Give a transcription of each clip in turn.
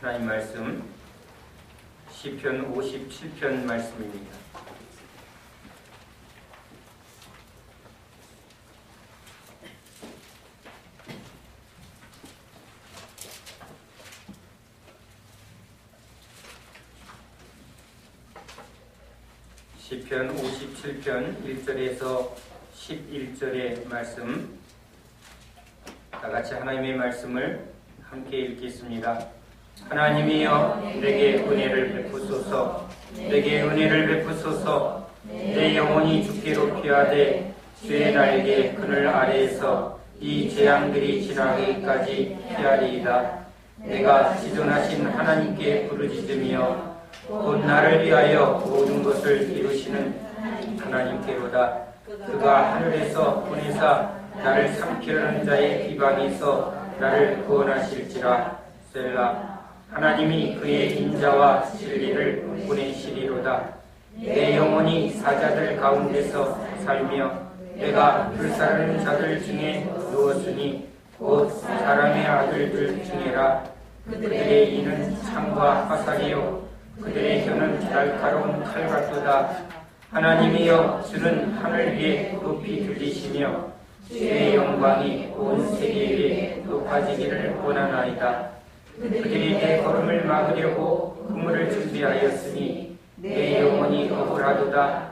하나님 말씀 시편 57편 말씀입니다. 시편 57편 1절에서 11절의 말씀, 다같이 하나님의 말씀을 함께 읽겠습니다. 하나님이여 내게 은혜를 베푸소서. 내게 은혜를 베푸소서. 내 영혼이 주께로 피하되 주의 날개 그늘 아래에서 이 재앙들이 지나기까지 피하리이다. 내가 지존하신 하나님께 부르짖으며 곧 나를 위하여 모든 것을 이루시는 하나님께로다. 그가 하늘에서 보내사 나를 삼키려는 자의 비방에서 나를 구원하실지라. 셀라. 하나님이 그의 인자와 진리를 보내시리로다. 내 영혼이 사자들 가운데서 살며 내가 불사르는 자들 중에 누웠으니 곧 사람의 아들들 중에라. 그들의 이는 창과 화살이요 그들의 혀는 날카로운 칼 같도다. 하나님이여 주는 하늘 위에 높이 들리시며 주의 영광이 온 세계 위에 높아지기를 원하나이다. 그들이 내 걸음을 막으려고 그물을 준비하였으니 내 영혼이 억울하도다.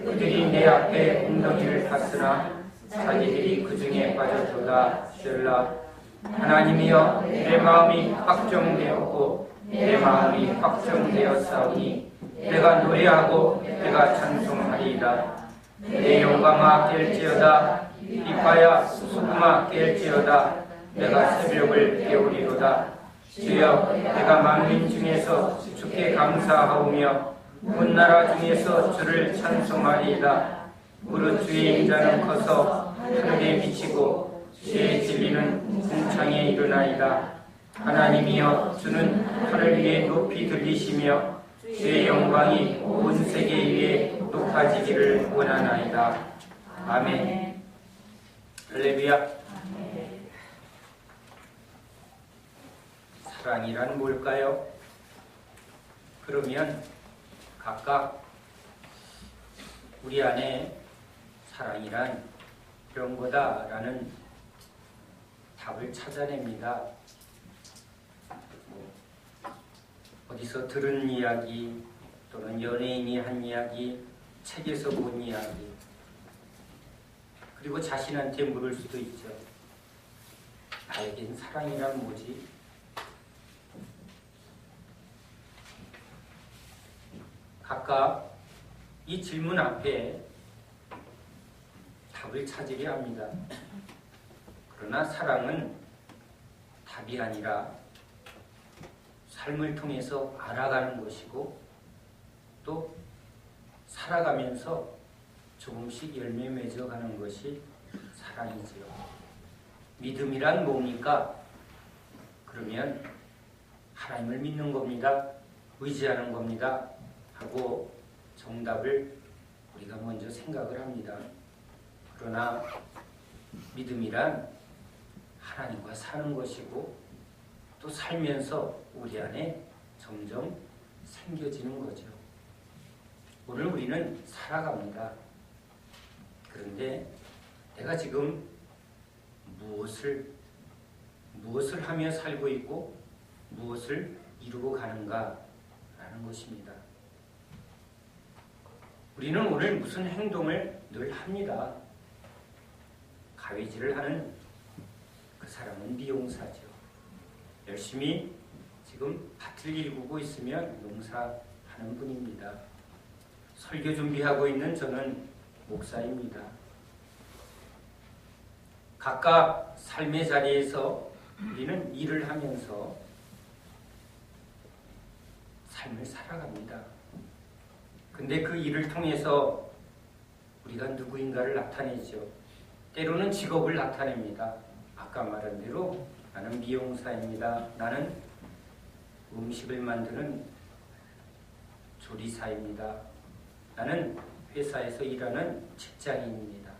그들이 내 앞에 웅덩이를 팠으나 자기들이 그 중에 빠졌도다. 셀라. 하나님이여 내 마음이 확정되었고 내 마음이 확정되었사오니 내가 노래하고 내가 찬송하리이다. 내 영광아 깰지어다. 이파야 수금아 깰지어다. 내가 새벽을 깨우리로다. 주여 내가 만민 중에서 주께 감사하오며 온 나라 중에서 주를 찬송하리이다. 무릇 주의 인자는 커서 하늘에 비치고 주의 진리는 궁창에 이르나이다. 하나님이여 주는 하늘 위에 높이 들리시며 주의 영광이 온 세계 위에 높아지기를 원하나이다. 아멘. 할렐루야. 사랑이란 뭘까요? 그러면 각각 우리 안에 사랑이란 이런 거다라는 답을 찾아냅니다. 어디서 들은 이야기 또는 연예인이 한 이야기, 책에서 본 이야기, 그리고 자신한테 물을 수도 있죠. 나에겐 사랑이란 뭐지? 각각 이 질문 앞에 답을 찾으려 합니다. 그러나 사랑은 답이 아니라 삶을 통해서 알아가는 것이고 또 살아가면서 조금씩 열매 맺어가는 것이 사랑이지요. 믿음이란 뭡니까? 그러면 하나님을 믿는 겁니다. 의지하는 겁니다. 하고 정답을 우리가 먼저 생각을 합니다. 그러나 믿음이란 하나님과 사는 것이고 또 살면서 우리 안에 점점 생겨지는 거죠. 오늘 우리는 살아갑니다. 그런데 내가 지금 무엇을 하며 살고 있고 무엇을 이루고 가는가라는 것입니다. 우리는 오늘 무슨 행동을 늘 합니다. 가위질을 하는 그 사람은 미용사죠. 열심히 지금 밭을 일구고 있으면 농사하는 분입니다. 설교 준비하고 있는 저는 목사입니다. 각각 삶의 자리에서 우리는 일을 하면서 삶을 살아갑니다. 근데 그 일을 통해서 우리가 누구인가를 나타내죠. 때로는 직업을 나타냅니다. 아까 말한 대로 나는 미용사입니다. 나는 음식을 만드는 조리사입니다. 나는 회사에서 일하는 직장인입니다.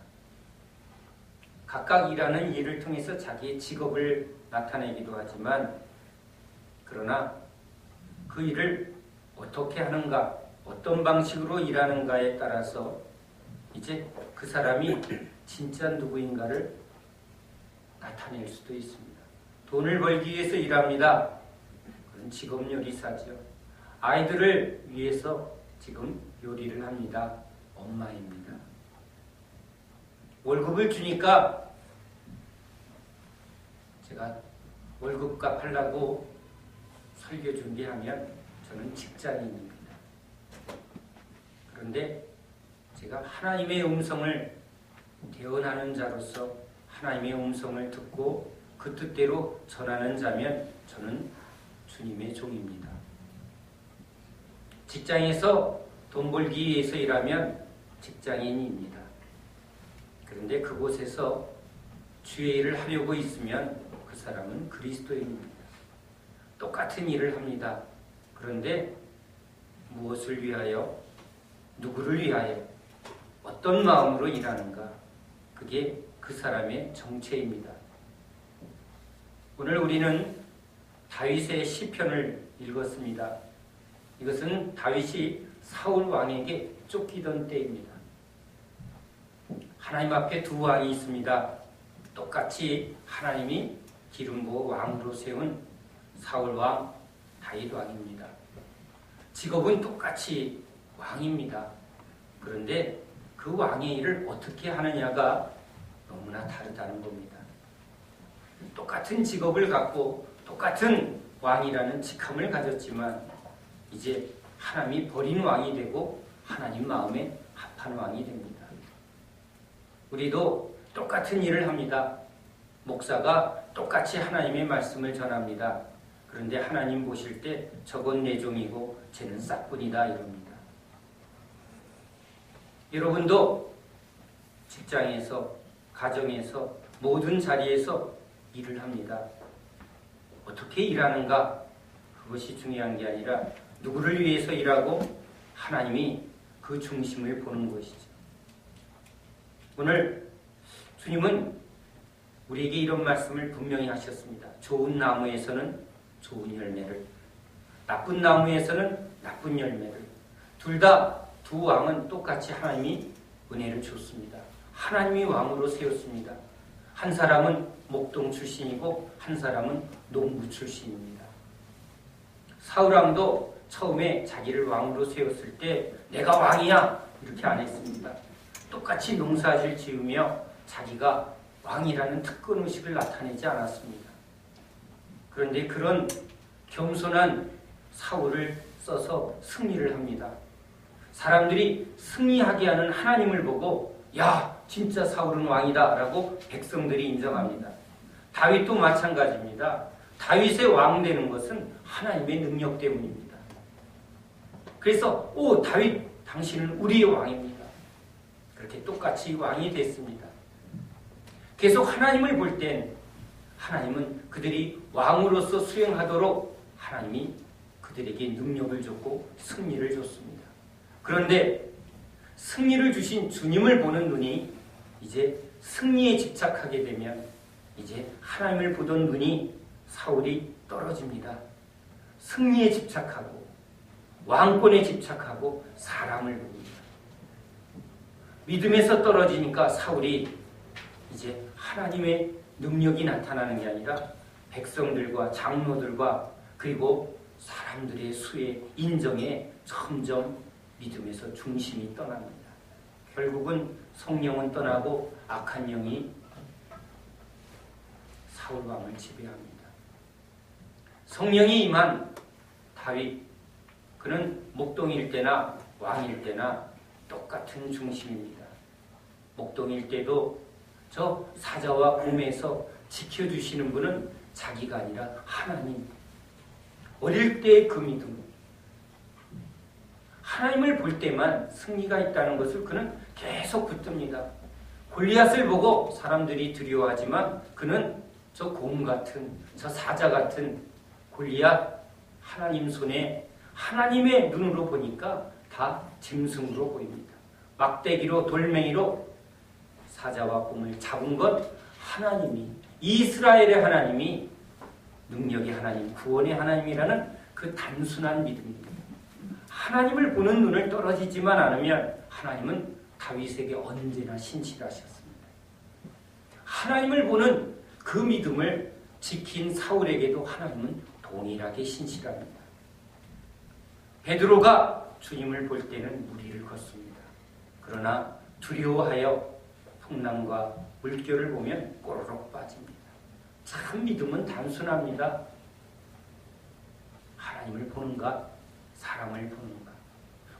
각각 일하는 일을 통해서 자기의 직업을 나타내기도 하지만 그러나 그 일을 어떻게 하는가, 어떤 방식으로 일하는가에 따라서 이제 그 사람이 진짜 누구인가를 나타낼 수도 있습니다. 돈을 벌기 위해서 일합니다. 그건 직업 요리사죠. 아이들을 위해서 지금 요리를 합니다. 엄마입니다. 월급을 주니까 제가 월급값 하려고 설교 준비하면 저는 직장인입니다. 그런데 제가 하나님의 음성을 대언하는 자로서 하나님의 음성을 듣고 그 뜻대로 전하는 자면 저는 주님의 종입니다. 직장에서 돈 벌기 위해서 일하면 직장인입니다. 그런데 그곳에서 주의 일을 하려고 있으면 그 사람은 그리스도인입니다. 똑같은 일을 합니다. 그런데 무엇을 위하여, 누구를 위하여, 어떤 마음으로 일하는가, 그게 그 사람의 정체입니다. 오늘 우리는 다윗의 시편을 읽었습니다. 이것은 다윗이 사울 왕에게 쫓기던 때입니다. 하나님 앞에 두 왕이 있습니다. 똑같이 하나님이 기름 부어 왕으로 세운 사울 왕, 다윗 왕입니다. 직업은 똑같이 왕입니다. 그런데 그 왕의 일을 어떻게 하느냐가 너무나 다르다는 겁니다. 똑같은 직업을 갖고 똑같은 왕이라는 직함을 가졌지만 이제 하나님이 버린 왕이 되고 하나님 마음에 합한 왕이 됩니다. 우리도 똑같은 일을 합니다. 목사가 똑같이 하나님의 말씀을 전합니다. 그런데 하나님 보실 때 저건 내 종이고 쟤는 싹뿐이다 이럽니다. 여러분도 직장에서, 가정에서, 모든 자리에서 일을 합니다. 어떻게 일하는가? 그것이 중요한 게 아니라 누구를 위해서 일하고 하나님이 그 중심을 보는 것이죠. 오늘 주님은 우리에게 이런 말씀을 분명히 하셨습니다. 좋은 나무에서는 좋은 열매를, 나쁜 나무에서는 나쁜 열매를. 두 왕은 똑같이 하나님이 은혜를 줬습니다. 하나님이 왕으로 세웠습니다. 한 사람은 목동 출신이고 한 사람은 농부 출신입니다. 사울왕도 처음에 자기를 왕으로 세웠을 때 내가 왕이야 이렇게 안 했습니다. 똑같이 농사를 지으며 자기가 왕이라는 특권의식을 나타내지 않았습니다. 그런데 그런 겸손한 사울을 써서 승리를 합니다. 사람들이 승리하게 하는 하나님을 보고 야, 진짜 사울은 왕이다 라고 백성들이 인정합니다. 다윗도 마찬가지입니다. 다윗의 왕 되는 것은 하나님의 능력 때문입니다. 그래서 다윗 당신은 우리의 왕입니다. 그렇게 똑같이 왕이 됐습니다. 계속 하나님을 볼 땐 하나님은 그들이 왕으로서 수행하도록 하나님이 그들에게 능력을 줬고 승리를 줬습니다. 그런데 승리를 주신 주님을 보는 눈이 이제 승리에 집착하게 되면 이제 하나님을 보던 눈이 사울이 떨어집니다. 승리에 집착하고 왕권에 집착하고 사람을 봅니다. 믿음에서 떨어지니까 사울이 이제 하나님의 능력이 나타나는 게 아니라 백성들과 장로들과 그리고 사람들의 수에 인정에 점점 믿음에서 중심이 떠납니다. 결국은 성령은 떠나고 악한 영이 사울 왕을 지배합니다. 성령이 임한 다윗, 그는 목동일 때나 왕일 때나 똑같은 중심입니다. 목동일 때도 저 사자와 곰에서 지켜주시는 분은 자기가 아니라 하나님. 어릴 때의 그 믿음, 하나님을 볼 때만 승리가 있다는 것을 그는 계속 붙듭니다. 골리앗을 보고 사람들이 두려워하지만 그는 저 곰 같은, 저 사자 같은 골리앗, 하나님 손에 하나님의 눈으로 보니까 다 짐승으로 보입니다. 막대기로 돌멩이로 사자와 곰을 잡은 것 하나님이, 이스라엘의 하나님이 능력의 하나님, 구원의 하나님이라는 그 단순한 믿음입니다. 하나님을 보는 눈을 떨어지지만 않으면 하나님은 다윗에게 언제나 신실하셨습니다. 하나님을 보는 그 믿음을 지킨 사울에게도 하나님은 동일하게 신실합니다. 베드로가 주님을 볼 때는 무리를 걷습니다. 그러나 두려워하여 풍랑과 물결을 보면 꼬르륵 빠집니다. 참 믿음은 단순합니다. 하나님을 보는가, 사람을 보는가.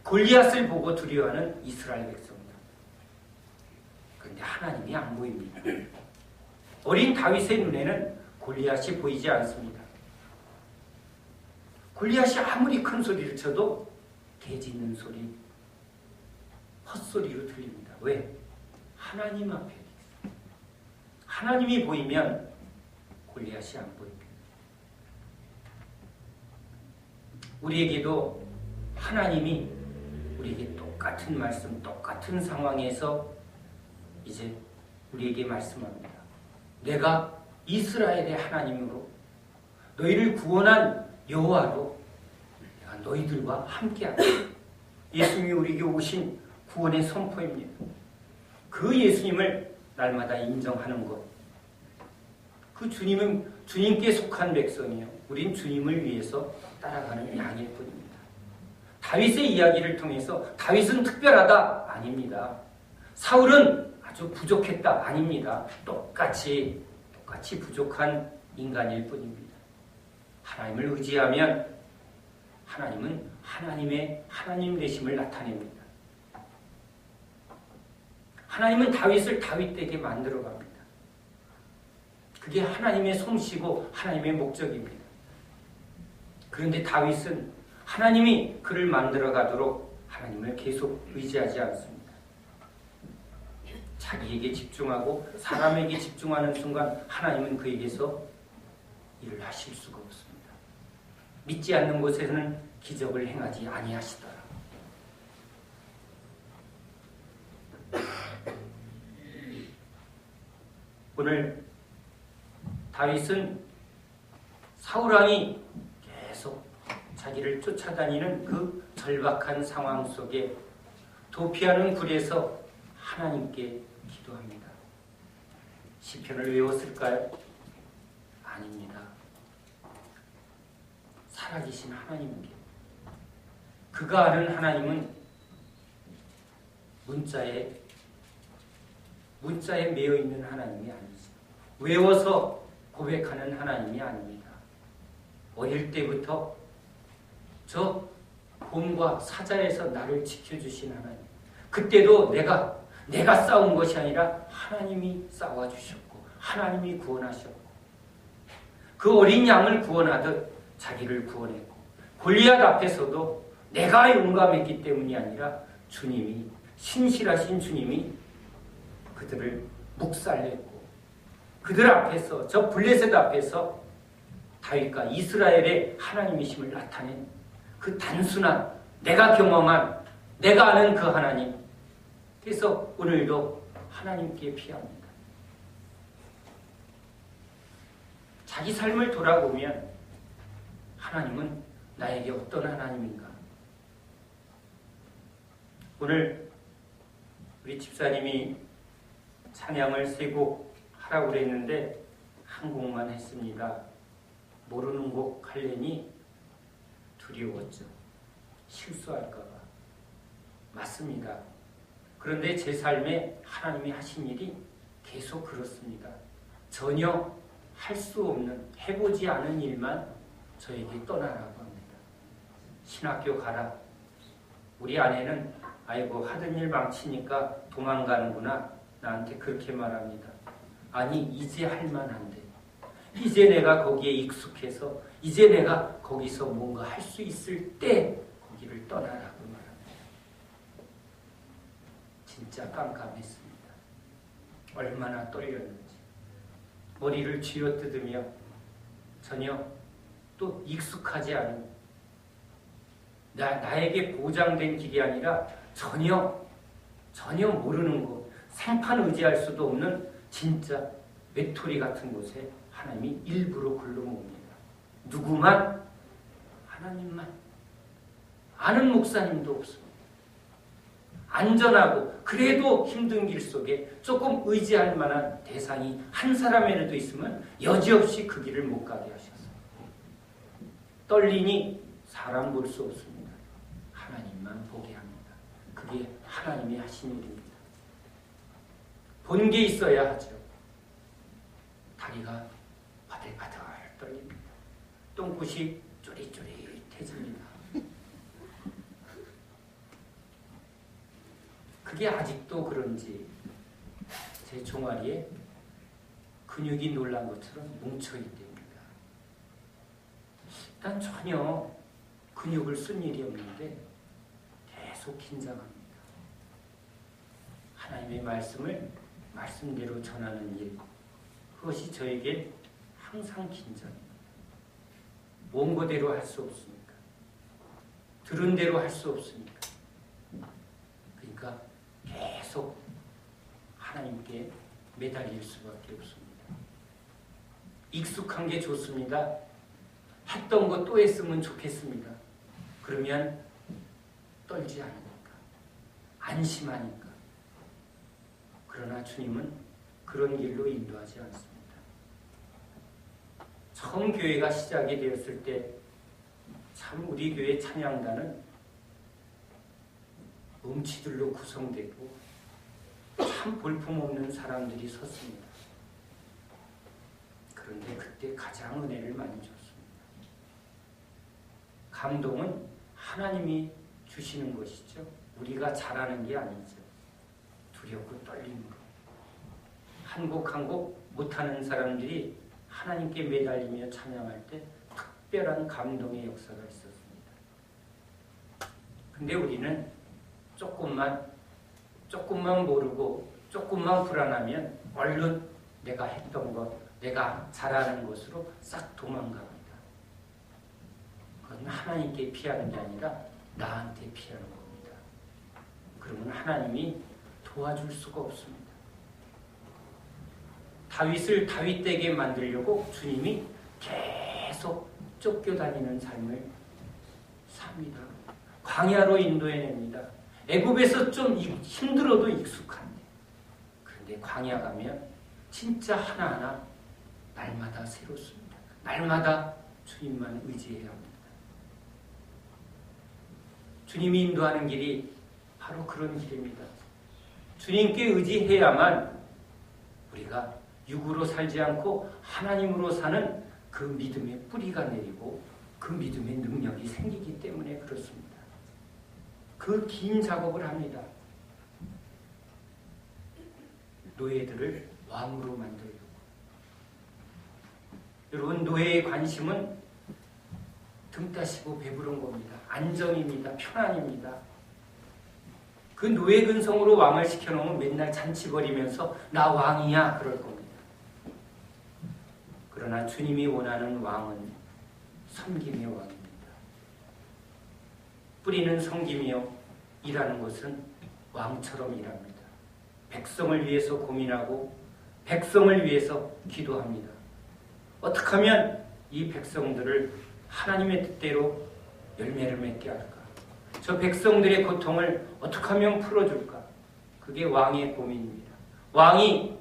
골리앗을 보고 두려워하는 이스라엘 백성들. 그런데 하나님이 안 보입니다. 어린 다윗의 눈에는 골리앗이 보이지 않습니다. 골리앗이 아무리 큰 소리를 쳐도 개 짖는 소리, 헛소리로 들립니다. 왜? 하나님 앞에 있어요. 하나님이 보이면 골리앗이 안 보입니다. 우리에게도 하나님이 우리에게 똑같은 말씀, 똑같은 상황에서 이제 우리에게 말씀합니다. 내가 이스라엘의 하나님으로 너희를 구원한 여호와로 내가 너희들과 함께하다. 예수님이 우리에게 오신 구원의 선포입니다. 그 예수님을 날마다 인정하는 것. 그 주님은 주님께 속한 백성이요. 우린 주님을 위해서 따라가는 양일 뿐입니다. 다윗의 이야기를 통해서 다윗은 특별하다? 아닙니다. 사울은 아주 부족했다? 아닙니다. 똑같이 부족한 인간일 뿐입니다. 하나님을 의지하면 하나님은 하나님의 하나님 되심을 나타냅니다. 하나님은 다윗을 다윗되게 만들어 갑니다. 그게 하나님의 솜씨고 하나님의 목적입니다. 그런데 다윗은 하나님이 그를 만들어 가도록 하나님을 계속 의지하지 않습니다. 자기에게 집중하고 사람에게 집중하는 순간 하나님은 그에게서 일을 하실 수가 없습니다. 믿지 않는 곳에서는 기적을 행하지 아니하시더라. 오늘 다윗은 사울왕이 계속 자기를 쫓아다니는 그 절박한 상황 속에 도피하는 굴에서 하나님께 기도합니다. 시편을 외웠을까요? 아닙니다. 살아계신 하나님께. 그가 아는 하나님은 문자에 매여 있는 하나님이 아니죠. 외워서 고백하는 하나님이 아닙니다. 어릴 때부터 저 봄과 사자에서 나를 지켜주신 하나님. 그때도 내가 싸운 것이 아니라 하나님이 싸워주셨고 하나님이 구원하셨고 그 어린 양을 구원하듯 자기를 구원했고 골리앗 앞에서도 내가 용감했기 때문이 아니라 주님이 신실하신 주님이 그들을 묵살했고 그들 앞에서 저 블레셋 앞에서 다윗과 이스라엘의 하나님이심을 나타낸 그 단순한 내가 경험한 내가 아는 그 하나님. 그래서 오늘도 하나님께 피합니다. 자기 삶을 돌아보면 하나님은 나에게 어떤 하나님인가? 오늘 우리 집사님이 찬양을 세 곡 하라고 그랬는데 한 곡만 했습니다. 모르는 곡 하려니 두려웠죠. 실수할까 봐. 맞습니다. 그런데 제 삶에 하나님이 하신 일이 계속 그렇습니다. 전혀 할 수 없는, 해보지 않은 일만 저에게 떠나라고 합니다. 신학교 가라. 우리 아내는 아이고 하던 일 망치니까 도망가는구나. 나한테 그렇게 말합니다. 아니 이제 할 만한데. 이제 내가 거기에 익숙해서 이제 내가 거기서 뭔가 할 수 있을 때 거기를 떠나라고 말합니다. 진짜 깜깜했습니다. 얼마나 떨렸는지. 머리를 쥐어뜯으며 전혀 또 익숙하지 않은 나에게 보장된 길이 아니라 전혀 모르는 곳, 생판 의지할 수도 없는 진짜 외톨이 같은 곳에 하나님이 일부러 굴러모읍니다. 누구만? 하나님. 하나님만. 아는 목사님도 없습니다. 안전하고 그래도 힘든 길 속에 조금 의지할 만한 대상이 한 사람이라도 있으면 여지없이 그 길을 못 가게 하셨어요. 떨리니 사람 볼 수 없습니다. 하나님만 보게 합니다. 그게 하나님이 하신 일입니다. 본 게 있어야 하죠. 다리가 바들바들 떨립니다. 똥굿이 쪼릿쪼릿해집니다. 그게 아직도 그런지 제 종아리에 근육이 놀란 것처럼 뭉쳐있답니다. 일단 전혀 근육을 쓴 일이 없는데 계속 긴장합니다. 하나님의 말씀을 말씀대로 전하는 일, 그것이 저에게 항상 긴장입니다. 원고대로 할 수 없으니까, 들은 대로 할 수 없으니까. 그러니까 계속 하나님께 매달릴 수밖에 없습니다. 익숙한 게 좋습니다. 했던 거 또 했으면 좋겠습니다. 그러면 떨지 않으니까, 안심하니까. 그러나 주님은 그런 길로 인도하지 않습니다. 처음 교회가 시작이 되었을 때 참 우리 교회 찬양단은 음치들로 구성되고 참 볼품없는 사람들이 섰습니다. 그런데 그때 가장 은혜를 많이 줬습니다. 감동은 하나님이 주시는 것이죠. 우리가 잘하는 게 아니죠. 두렵고 떨림으로. 한 곡 한 곡 못하는 사람들이 하나님께 매달리며 찬양할 때 특별한 감동의 역사가 있었습니다. 근데 우리는 조금만 모르고 조금만 불안하면 얼른 내가 했던 것, 내가 잘하는 것으로 싹 도망갑니다. 그건 하나님께 피하는 게 아니라 나한테 피하는 겁니다. 그러면 하나님이 도와줄 수가 없습니다. 다윗을 다윗되게 만들려고 주님이 계속 쫓겨다니는 삶을 삽니다. 광야로 인도해냅니다. 애굽에서 좀 힘들어도 익숙한데, 그런데 광야 가면 진짜 하나하나 날마다 새롭습니다. 날마다 주님만 의지해야 합니다. 주님이 인도하는 길이 바로 그런 길입니다. 주님께 의지해야만 우리가 육으로 살지 않고 하나님으로 사는 그 믿음의 뿌리가 내리고 그 믿음의 능력이 생기기 때문에 그렇습니다. 그 긴 작업을 합니다. 노예들을 왕으로 만들려고. 여러분, 노예의 관심은 등 따시고 배부른 겁니다. 안정입니다. 편안입니다. 그 노예 근성으로 왕을 시켜놓으면 맨날 잔치 벌이면서 나 왕이야 그럴 겁니다. 그러나 주님이 원하는 왕은 섬김의 왕입니다. 뿌리는 섬김이요, 일하는 것은 왕처럼 일합니다. 백성을 위해서 고민하고 백성을 위해서 기도합니다. 어떻게 하면 이 백성들을 하나님의 뜻대로 열매를 맺게 할까? 저 백성들의 고통을 어떻게 하면 풀어줄까? 그게 왕의 고민입니다. 왕이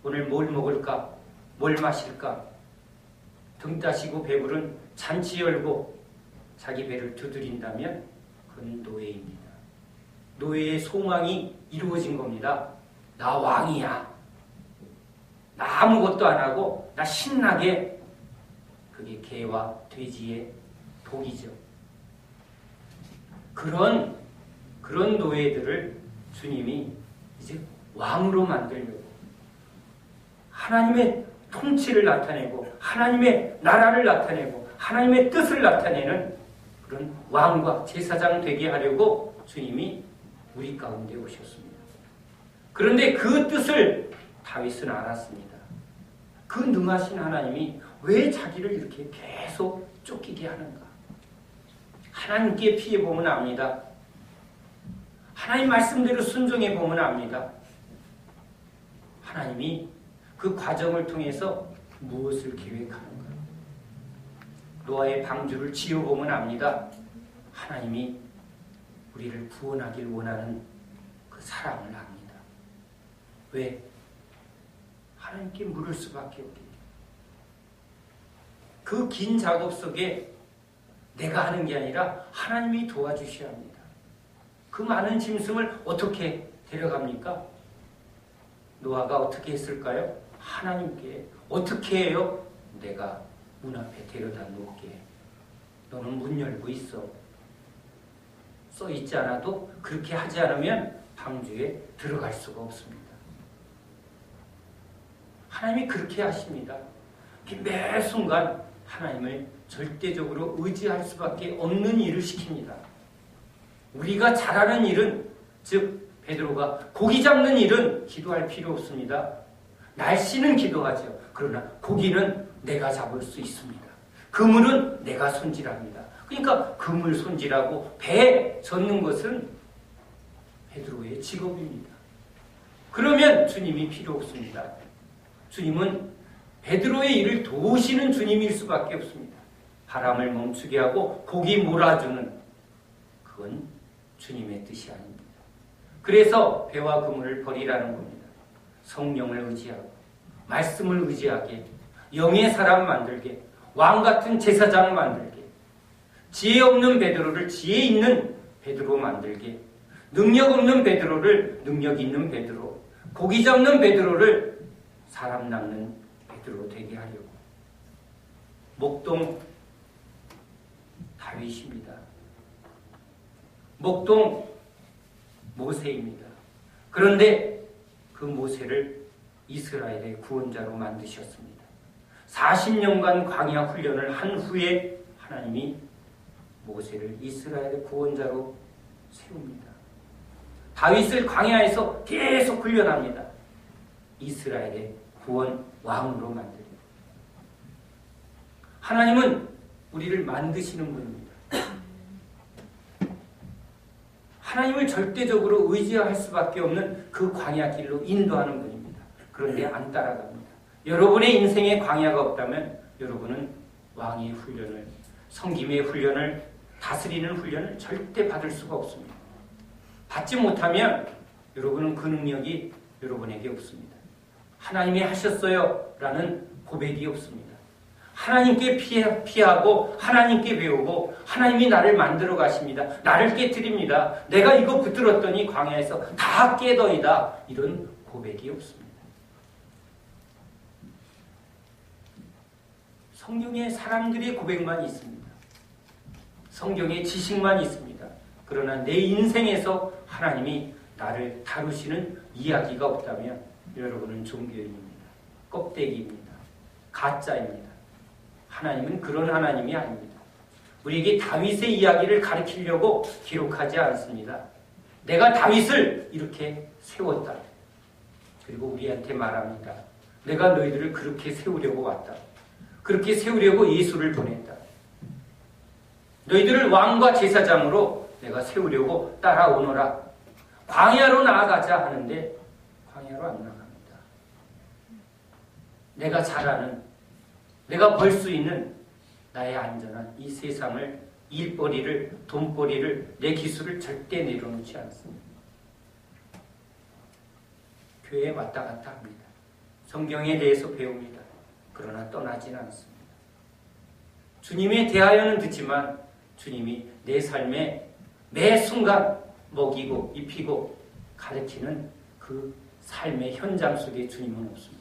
오늘 뭘 먹을까? 뭘 마실까? 등 따시고 배부른 잔치 열고 자기 배를 두드린다면 그건 노예입니다. 노예의 소망이 이루어진 겁니다. 나 왕이야. 나 아무것도 안 하고 나 신나게. 그게 개와 돼지의 복이죠. 그런 노예들을 주님이 이제 왕으로 만들려고, 하나님의 통치를 나타내고 하나님의 나라를 나타내고 하나님의 뜻을 나타내는 그런 왕과 제사장 되게 하려고 주님이 우리 가운데 오셨습니다. 그런데 그 뜻을 다윗은 알았습니다. 그 능하신 하나님이 왜 자기를 이렇게 계속 쫓기게 하는가? 하나님께 피해보면 압니다. 하나님 말씀대로 순종해보면 압니다. 하나님이 그 과정을 통해서 무엇을 계획하는가? 노아의 방주를 지어보면 압니다. 하나님이 우리를 구원하길 원하는 그 사랑을 압니다. 왜? 하나님께 물을 수밖에 없기 때문에. 그 긴 작업 속에 내가 하는 게 아니라 하나님이 도와주셔야 합니다. 그 많은 짐승을 어떻게 데려갑니까? 노아가 어떻게 했을까요? 하나님께 어떻게 해요? 내가 문 앞에 데려다 놓을게. 너는 문 열고 있어. 써 있지 않아도 그렇게 하지 않으면 방주에 들어갈 수가 없습니다. 하나님이 그렇게 하십니다. 매 순간 하나님을 절대적으로 의지할 수밖에 없는 일을 시킵니다. 우리가 잘하는 일은, 즉 베드로가 고기 잡는 일은 기도할 필요 없습니다. 날씨는 기도하죠. 그러나 고기는 내가 잡을 수 있습니다. 그물은 내가 손질합니다. 그러니까 그물 손질하고 배 젓는 것은 베드로의 직업입니다. 그러면 주님이 필요 없습니다. 주님은 베드로의 일을 도우시는 주님일 수밖에 없습니다. 바람을 멈추게 하고 고기 몰아주는, 그건 주님의 뜻이 아닙니다. 그래서 배와 그물을 버리라는 겁니다. 성령을 의지하고 말씀을 의지하게, 영의 사람 만들게, 왕 같은 제사장 만들게, 지혜 없는 베드로를 지혜 있는 베드로 만들게, 능력 없는 베드로를 능력 있는 베드로, 고기 잡는 베드로를 사람 낚는 베드로 되게 하려고. 목동 다윗입니다. 목동 모세입니다. 그런데 그 모세를 이스라엘의 구원자로 만드셨습니다. 40년간 광야 훈련을 한 후에 하나님이 모세를 이스라엘의 구원자로 세웁니다. 다윗을 광야에서 계속 훈련합니다. 이스라엘의 구원 왕으로 만듭니다. 하나님은 우리를 만드시는 분입니다. 하나님을 절대적으로 의지할 수밖에 없는 그 광야 길로 인도하는 분입니다. 그런데 안 따라갑니다. 여러분의 인생에 광야가 없다면 여러분은 왕의 훈련을, 섬김의 훈련을, 다스리는 훈련을 절대 받을 수가 없습니다. 받지 못하면 여러분은 그 능력이 여러분에게 없습니다. 하나님이 하셨어요 라는 고백이 없습니다. 하나님께 피하고 하나님께 배우고 하나님이 나를 만들어 가십니다. 나를 깨뜨립니다. 내가 이거 붙들었더니 광야에서 다 깨더이다. 이런 고백이 없습니다. 성경에 사람들의 고백만 있습니다. 성경에 지식만 있습니다. 그러나 내 인생에서 하나님이 나를 다루시는 이야기가 없다면 여러분은 종교인입니다. 껍데기입니다. 가짜입니다. 하나님은 그런 하나님이 아닙니다. 우리에게 다윗의 이야기를 가르치려고 기록하지 않습니다. 내가 다윗을 이렇게 세웠다. 그리고 우리한테 말합니다. 내가 너희들을 그렇게 세우려고 왔다. 그렇게 세우려고 예수를 보냈다. 너희들을 왕과 제사장으로 내가 세우려고 따라오너라. 광야로 나아가자 하는데 광야로 안 나갑니다. 내가 잘하는, 내가 벌 수 있는 나의 안전한 이 세상을, 일벌이를, 돈벌이를, 내 기술을 절대 내려놓지 않습니다. 교회에 왔다 갔다 합니다. 성경에 대해서 배웁니다. 그러나 떠나지는 않습니다. 주님에 대하여는 듣지만 주님이 내 삶에 매 순간 먹이고 입히고 가르치는 그 삶의 현장 속에 주님은 없습니다.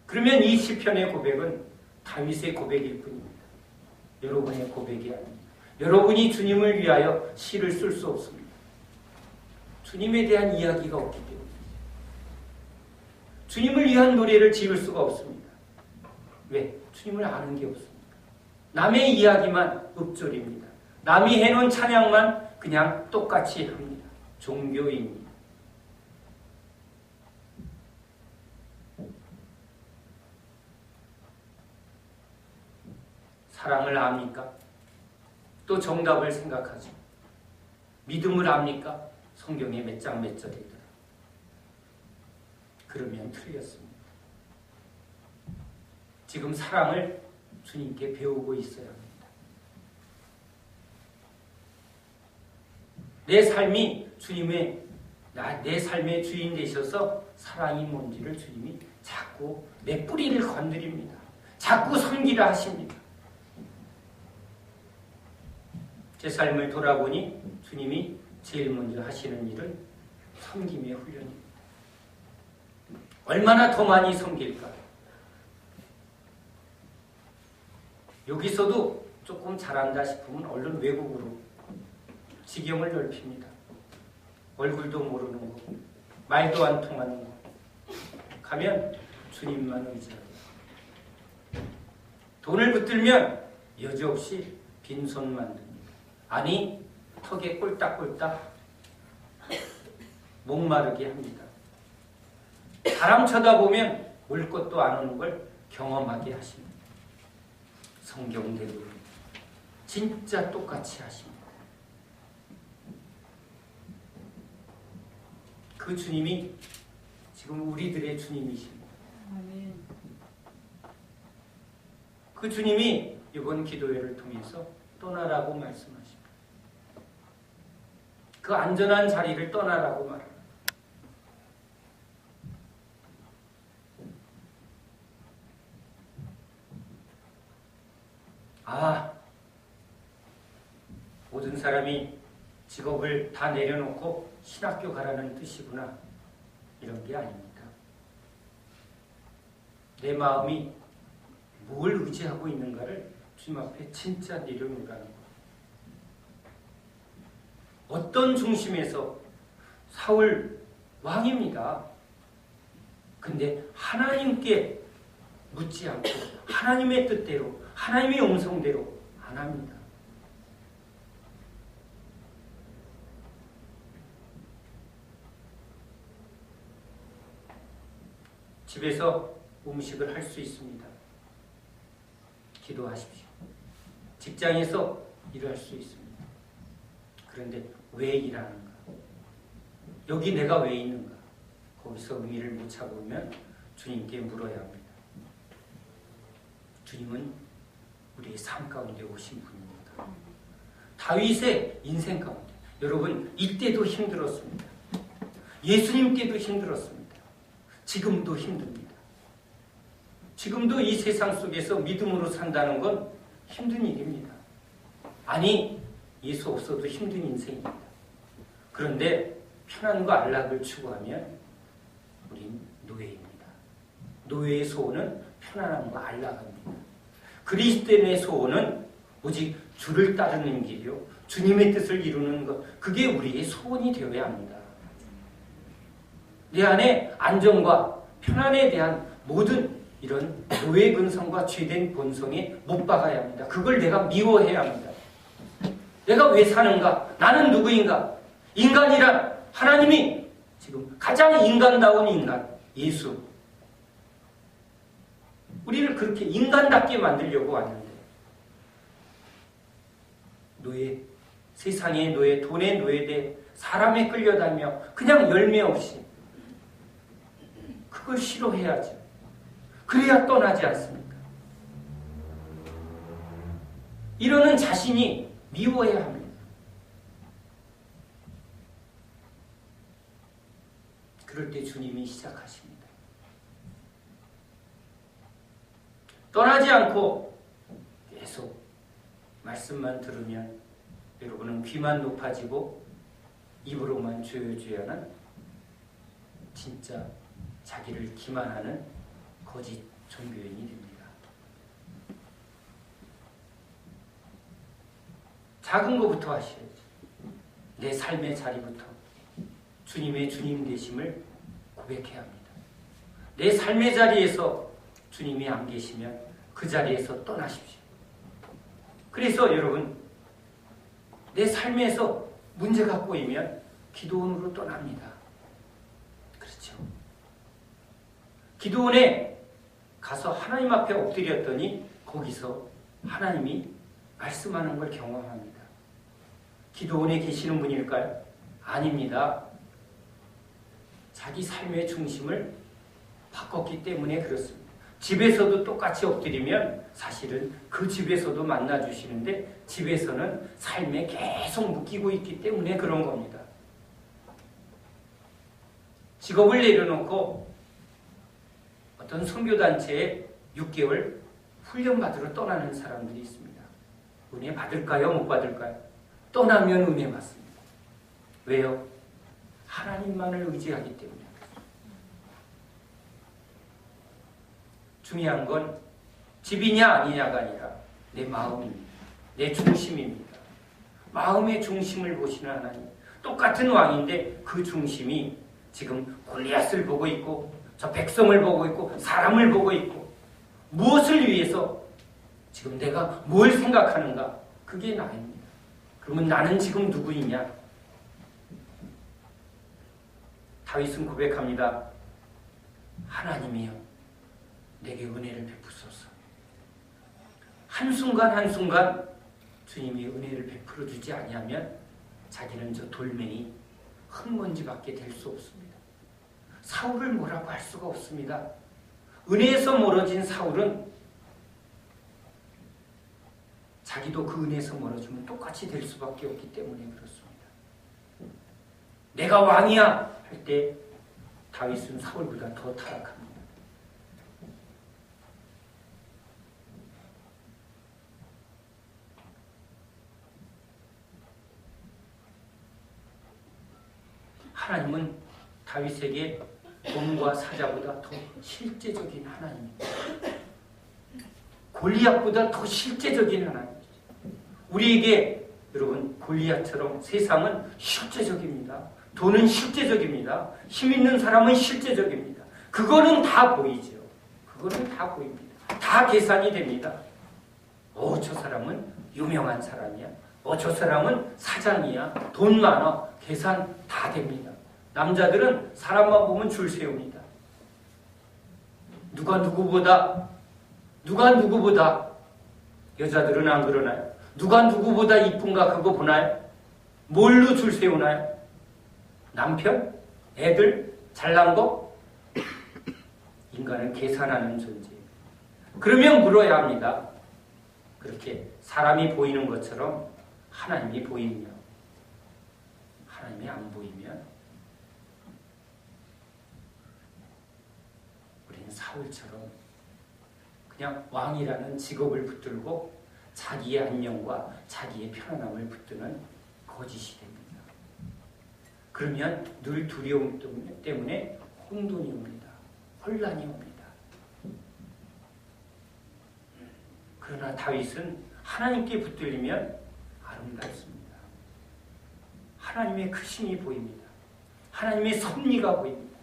그러면 이 시편의 고백은 다윗의 고백일 뿐입니다. 여러분의 고백이 아닙니다. 여러분이 주님을 위하여 시를 쓸 수 없습니다. 주님에 대한 이야기가 없기 때문입니다. 주님을 위한 노래를 지을 수가 없습니다. 왜? 주님을 아는 게 없습니다. 남의 이야기만 읊조립니다. 남이 해놓은 찬양만 그냥 똑같이 합니다. 종교인입니다. 사랑을 압니까? 또 정답을 생각하죠. 믿음을 압니까? 성경에 몇 장 몇 절이더라. 그러면 틀렸습니다. 지금 사랑을 주님께 배우고 있어야 합니다. 내 삶이 내 삶의 주인 되셔서 사랑이 뭔지를 주님이 자꾸 내 뿌리를 건드립니다. 자꾸 섬기라 하십니다. 제 삶을 돌아보니 주님이 제일 먼저 하시는 일은 섬김의 훈련입니다. 얼마나 더 많이 섬길까? 여기서도 조금 잘한다 싶으면 얼른 외국으로 지경을 넓힙니다. 얼굴도 모르는 거, 말도 안 통하는 거. 가면 주님만 의지합니다. 돈을 붙들면 여지없이 빈손 만듭니다. 아니, 턱에 꼴딱꼴딱 목마르게 합니다. 사람 쳐다보면 올 것도 안 오는 걸 경험하게 하십니다. 성경대로 진짜 똑같이 하십니다. 그 주님이 지금 우리들의 주님이십니다. 그 주님이 이번 기도회를 통해서 떠나라고 말씀하십니다. 그 안전한 자리를 떠나라고 말합니다. 모든 사람이 직업을 다 내려놓고 신학교 가라는 뜻이구나. 이런 게 아닙니다. 내 마음이 뭘 의지하고 있는가를 주님 앞에 진짜 내려놓으라는 거예요. 어떤 중심에서 사울 왕입니다. 근데 하나님께 묻지 않고 하나님의 뜻대로 하나님의 음성대로 안 합니다. 집에서 음식을 할 수 있습니다. 기도하십시오. 직장에서 일을 할 수 있습니다. 그런데 왜 일하는가? 여기 내가 왜 있는가? 거기서 의미를 못 찾으면 주님께 물어야 합니다. 주님은 우리의 삶 가운데 오신 분입니다. 다윗의 인생 가운데, 여러분 이때도 힘들었습니다. 예수님 때도 힘들었습니다. 지금도 힘듭니다. 지금도 이 세상 속에서 믿음으로 산다는 건 힘든 일입니다. 아니, 예수 없어도 힘든 인생입니다. 그런데 편안과 안락을 추구하면 우린 노예입니다. 노예의 소원은 편안함과 안락입니다. 그리스도인의 소원은 오직 주를 따르는 길이요, 주님의 뜻을 이루는 것, 그게 우리의 소원이 되어야 합니다. 내 안에 안정과 편안에 대한 모든 이런 노예 근성과 죄된 본성에 못 박아야 합니다. 그걸 내가 미워해야 합니다. 내가 왜 사는가? 나는 누구인가? 인간이란 하나님이 지금 가장 인간다운 인간, 예수. 우리를 그렇게 인간답게 만들려고 왔는데 노예, 세상의 노예, 돈의 노예돼 사람에 끌려다니며 그냥 열매 없이 그걸 싫어해야죠. 그래야 떠나지 않습니까? 이러는 자신이 미워해야 합니다. 그럴 때 주님이 시작하십니다. 떠나지 않고 계속 말씀만 들으면 여러분은 귀만 높아지고 입으로만 조여줘야는 진짜 자기를 기만하는 거짓 종교인이 됩니다. 작은 것부터 하셔야죠. 내 삶의 자리부터 주님의 주님 되심을 고백해야 합니다. 내 삶의 자리에서 주님이 안 계시면 그 자리에서 떠나십시오. 그래서 여러분, 내 삶에서 문제가 꼬이면 기도원으로 떠납니다. 그렇죠? 기도원에 가서 하나님 앞에 엎드렸더니 거기서 하나님이 말씀하는 걸 경험합니다. 기도원에 계시는 분일까요? 아닙니다. 자기 삶의 중심을 바꿨기 때문에 그렇습니다. 집에서도 똑같이 엎드리면 사실은 그 집에서도 만나주시는데 집에서는 삶에 계속 묶이고 있기 때문에 그런 겁니다. 직업을 내려놓고 어떤 선교단체에 6개월 훈련받으러 떠나는 사람들이 있습니다. 은혜 받을까요? 못 받을까요? 떠나면 은혜 받습니다. 왜요? 하나님만을 의지하기 때문에. 중요한 건 집이냐 아니냐가 아니라 내 마음입니다. 내 중심입니다. 마음의 중심을 보시는 하나님. 똑같은 왕인데 그 중심이 지금 골리앗을 보고 있고 저 백성을 보고 있고 사람을 보고 있고 무엇을 위해서 지금 내가 뭘 생각하는가? 그게 나입니다. 그러면 나는 지금 누구이냐? 다윗은 고백합니다. 하나님이여 내게 은혜를 베푸소서. 한순간 한순간 주님이 은혜를 베풀어 주지 아니하면 자기는 저 돌멩이 흙먼지밖에 될 수 없습니다. 사울을 뭐라고 할 수가 없습니다. 은혜에서 멀어진 사울은 자기도 그 은혜에서 멀어지면 똑같이 될 수밖에 없기 때문에 그렇습니다. 내가 왕이야 할 때 다윗은 사울보다 더 타락합니다. 하나님은 다윗에게 검과 사자보다 더 실제적인 하나님입니다. 골리앗보다 더 실제적인 하나님입니다. 우리에게 여러분 골리앗처럼 세상은 실제적입니다. 돈은 실제적입니다. 힘 있는 사람은 실제적입니다. 그거는 다 보이죠. 그거는 다 보입니다. 다 계산이 됩니다. 저 사람은 유명한 사람이야. 저 사람은 사장이야. 돈 많아. 계산 다 됩니다. 남자들은 사람만 보면 줄 세웁니다. 누가 누구보다 여자들은 안 그러나요? 누가 누구보다 이쁜가 그거 보나요? 뭘로 줄 세우나요? 남편? 애들? 잘난 거? 인간은 계산하는 존재예요. 그러면 물어야 합니다. 그렇게 사람이 보이는 것처럼 하나님이 보이며 하나님이 안 보이면 우리는 사울처럼 그냥 왕이라는 직업을 붙들고 자기의 안녕과 자기의 편안함을 붙드는 거짓이 됩니다. 그러면 늘 두려움 때문에 혼돈이 옵니다. 혼란이 옵니다. 그러나 다윗은 하나님께 붙들리면 아름답습니다. 하나님의 크심이 보입니다. 하나님의 섭리가 보입니다.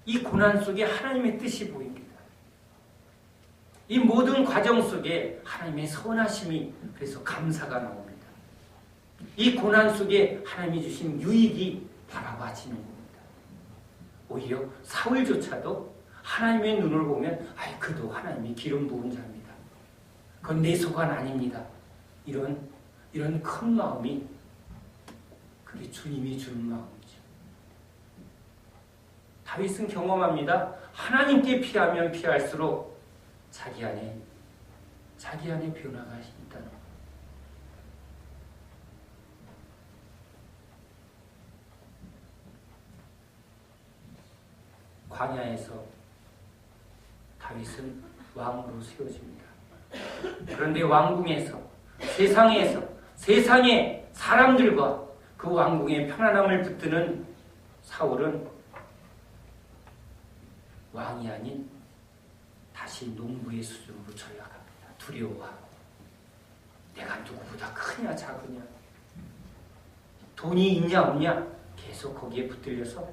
이 고난 속에 하나님의 뜻이 보입니다. 이 모든 과정 속에 하나님의 선하심이 그래서 감사가 나옵니다. 이 고난 속에 하나님이 주신 유익이 바라봐지는 겁니다. 오히려 사울조차도 하나님의 눈을 보면 그도 하나님이 기름 부은 자입니다. 그건 내 소관 아닙니다. 이런 큰 마음이 그게 주님이 주는 마음이죠. 다윗은 경험합니다. 하나님께 피하면 피할수록 자기 안에 변화가 있다는 것. 광야에서 다윗은 왕으로 세워집니다. 그런데 왕궁에서 세상의 사람들과 그 왕궁의 편안함을 붙드는 사울은 왕이 아닌 다시 농부의 수준으로 전락합니다. 두려워하고 내가 누구보다 크냐 작으냐 돈이 있냐 없냐 계속 거기에 붙들려서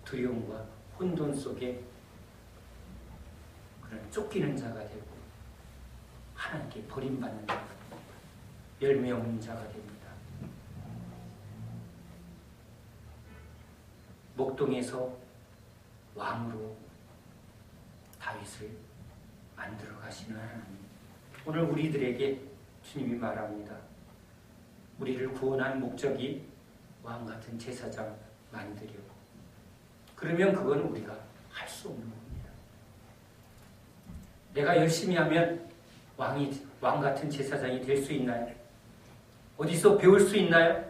두려움과 혼돈 속에 그런 쫓기는 자가 되고 하나님께 버림받는 자가 됩니다. 열매 없는 자가 됩니다. 목동에서 왕으로 다윗을 만들어 가시는 하나님. 오늘 우리들에게 주님이 말합니다. 우리를 구원한 목적이 왕 같은 제사장 만들려고. 그러면 그건 우리가 할 수 없는 겁니다. 내가 열심히 하면 왕 같은 제사장이 될 수 있나요? 어디서 배울 수 있나요?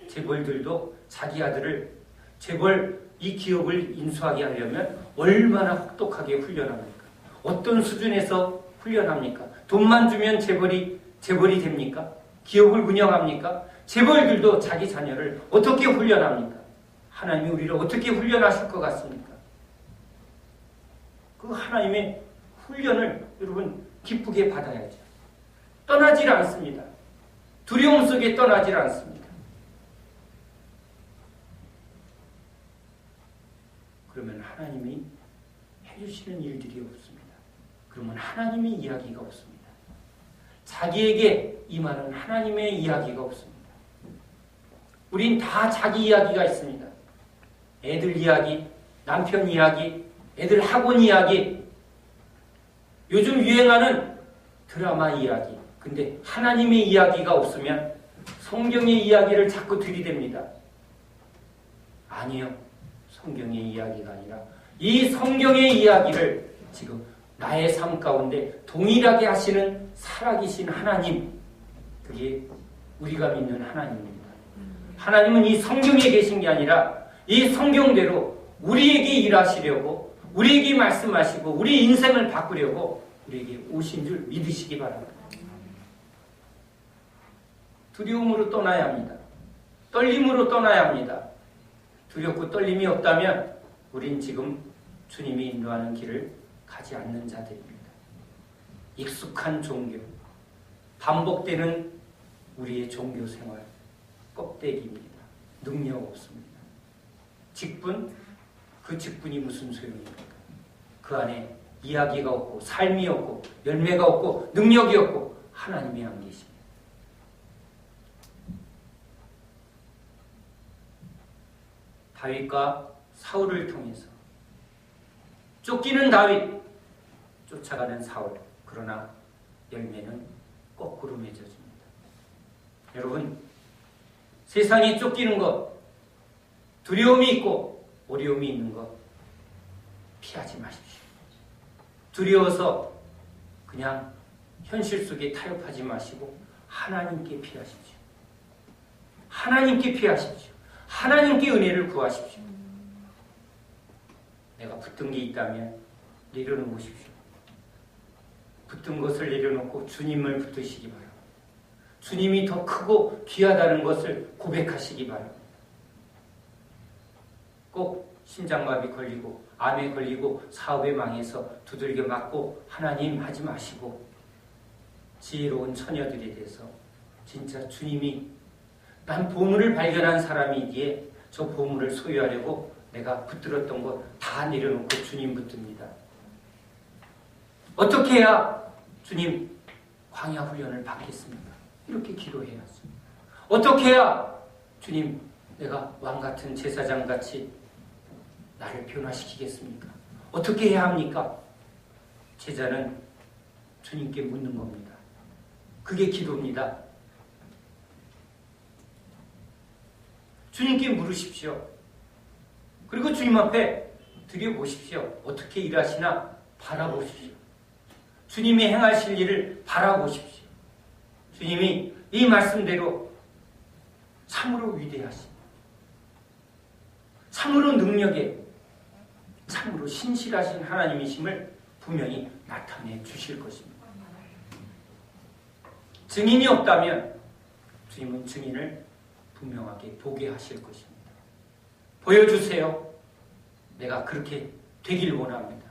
재벌들도 자기 아들을 재벌 이 기업을 인수하게 하려면 얼마나 혹독하게 훈련합니까? 어떤 수준에서 훈련합니까? 돈만 주면 재벌이 됩니까? 기업을 운영합니까? 재벌들도 자기 자녀를 어떻게 훈련합니까? 하나님이 우리를 어떻게 훈련하실 것 같습니까? 그 하나님의 훈련을 여러분 기쁘게 받아야죠. 떠나질 않습니다. 두려움 속에 떠나질 않습니다. 그러면 하나님이 해주시는 일들이 없습니다. 그러면 하나님의 이야기가 없습니다. 자기에게 임하는 하나님의 이야기가 없습니다. 우린 다 자기 이야기가 있습니다. 애들 이야기, 남편 이야기, 애들 학원 이야기, 요즘 유행하는 드라마 이야기. 근데 하나님의 이야기가 없으면 성경의 이야기를 자꾸 들이댑니다. 아니요. 성경의 이야기가 아니라 이 성경의 이야기를 지금 나의 삶 가운데 동일하게 하시는 살아계신 하나님, 그게 우리가 믿는 하나님입니다. 하나님은 이 성경에 계신 게 아니라 이 성경대로 우리에게 일하시려고, 우리에게 말씀하시고 우리 인생을 바꾸려고 우리에게 오신 줄 믿으시기 바랍니다. 두려움으로 떠나야 합니다. 떨림으로 떠나야 합니다. 두렵고 떨림이 없다면 우린 지금 주님이 인도하는 길을 가지 않는 자들입니다. 익숙한 종교, 반복되는 우리의 종교 생활, 껍데기입니다. 능력 없습니다. 직분, 그 직분이 무슨 소용입니까? 그 안에 이야기가 없고 삶이 없고 열매가 없고 능력이 없고 하나님이 안 계십니다. 다윗과 사울을 통해서 쫓기는 다윗, 쫓아가는 사울, 그러나 열매는 거꾸로 맺어집니다. 여러분, 세상에 쫓기는 것, 두려움이 있고 어려움이 있는 것 피하지 마십시오. 두려워서 그냥 현실 속에 타협하지 마시고 하나님께 피하십시오. 하나님께 피하십시오. 하나님께 은혜를 구하십시오. 내가 붙든 게 있다면 내려놓으십시오. 붙든 것을 내려놓고 주님을 붙드시기 바랍니다. 주님이 더 크고 귀하다는 것을 고백하시기 바랍니다. 꼭 심장마비 걸리고 암에 걸리고 사업에 망해서 두들겨 맞고 하나님 하지 마시고 지혜로운 처녀들이 돼서 진짜 주님이 난 보물을 발견한 사람이기에 저 보물을 소유하려고 내가 붙들었던 것 다 내려놓고 주님 붙듭니다. 어떻게 해야 주님 광야 훈련을 받겠습니까? 이렇게 기도해야죠. 어떻게 해야 주님 내가 왕같은 제사장같이 나를 변화시키겠습니까? 어떻게 해야 합니까? 제자는 주님께 묻는 겁니다. 그게 기도입니다. 주님께 물으십시오. 그리고 주님 앞에 드려보십시오. 어떻게 일하시나 바라보십시오. 주님이 행하실 일을 바라보십시오. 주님이 이 말씀대로 참으로 위대하신, 참으로 능력에, 참으로 신실하신 하나님이심을 분명히 나타내 주실 것입니다. 증인이 없다면 주님은 증인을 분명하게 보게 하실 것입니다. 보여주세요. 내가 그렇게 되길 원합니다.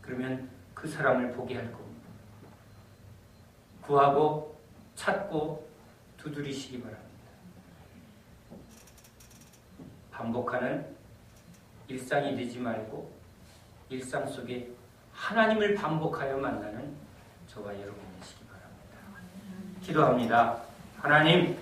그러면 그 사람을 보게 할 겁니다. 구하고 찾고 두드리시기 바랍니다. 반복하는 일상이 되지 말고 일상 속에 하나님을 반복하여 만나는 저와 여러분이시기 바랍니다. 기도합니다. 하나님,